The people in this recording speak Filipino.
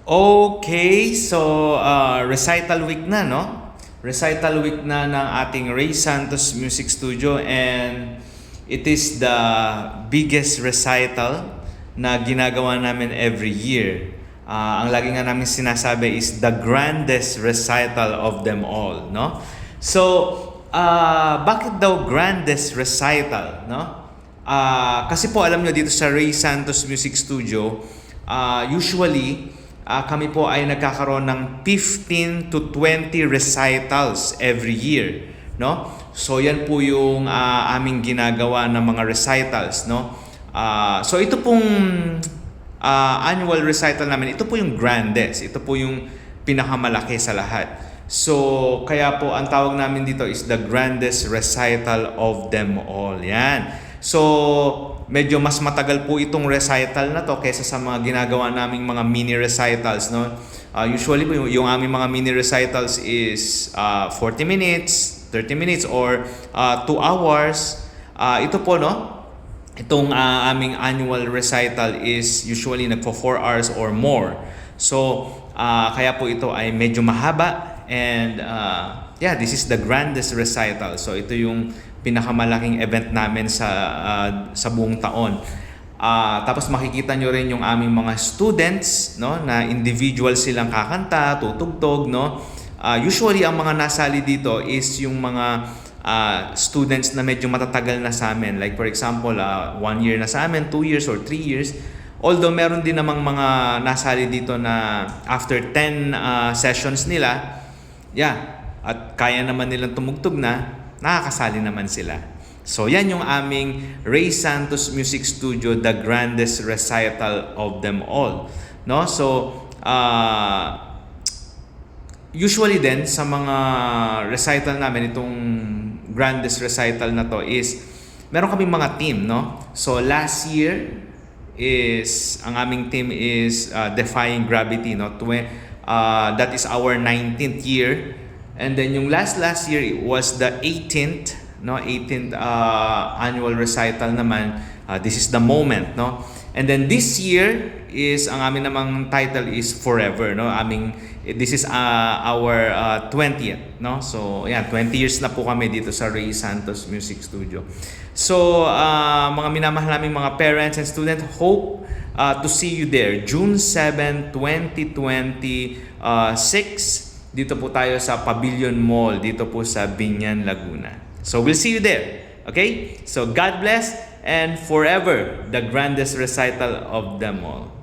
Okay, so recital week na, no? Recital week na ng ating Ray Santos Music Studio, and it is the biggest recital na ginagawa namin every year. Ang lagi nga namin sinasabi is the grandest recital of them all, no? So, bakit daw grandest recital, no? Kasi po alam nyo dito sa Ray Santos Music Studio, usually kami po ay nagkakaroon ng 15 to 20 recitals every year, no? So yan po yung aming ginagawa ng mga recitals, no? So ito pong annual recital namin, ito po yung grandest, ito po yung pinakamalaki sa lahat. So kaya po ang tawag namin dito is the grandest recital of them all. Yan. So medyo mas matagal po itong recital na to kaysa sa mga ginagawa naming mga mini recitals, no? Usually po yung aming mga mini recitals is 40 minutes, 30 minutes, or 2 hours. Ito po, no? Itong aming annual recital is usually nagpo 4 hours or more. So kaya po ito ay medyo mahaba, and yeah, this is the grandest recital. So ito yung pinakamalaking event namin sa buong taon. Tapos makikita nyo rin yung aming mga students, no, na individual silang kakanta, tutugtog, no. Usually ang mga nasali dito is yung mga students na medyo matatagal na sa amin. Like for example, 1 year na sa amin, 2 years or 3 years. Although meron din namang mga nasali dito na after 10 sessions nila, yeah, at kaya naman nilang tumugtog na, nakakasali naman sila. So yan yung aming Ray Santos Music Studio, the grandest recital of them all, no? So usually din sa mga recital namin, itong grandest recital na to is meron kaming mga team, no? So last year is ang aming team is Defying Gravity, no? That is our 19th year. And then yung last year was the 18th, no, 18th annual recital naman. This is the moment, no. And then this year is ang amin namang title is Forever, no. This is our 20th, no. So yeah, 20 years na po kami dito sa Ray Santos Music Studio. So mga minamahal naming mga parents and students, hope to see you there June 7, 2026. Dito po tayo sa Pavilion Mall, dito po sa Biñan, Laguna. So we'll see you there. Okay? So God bless, and forever the grandest recital of them all.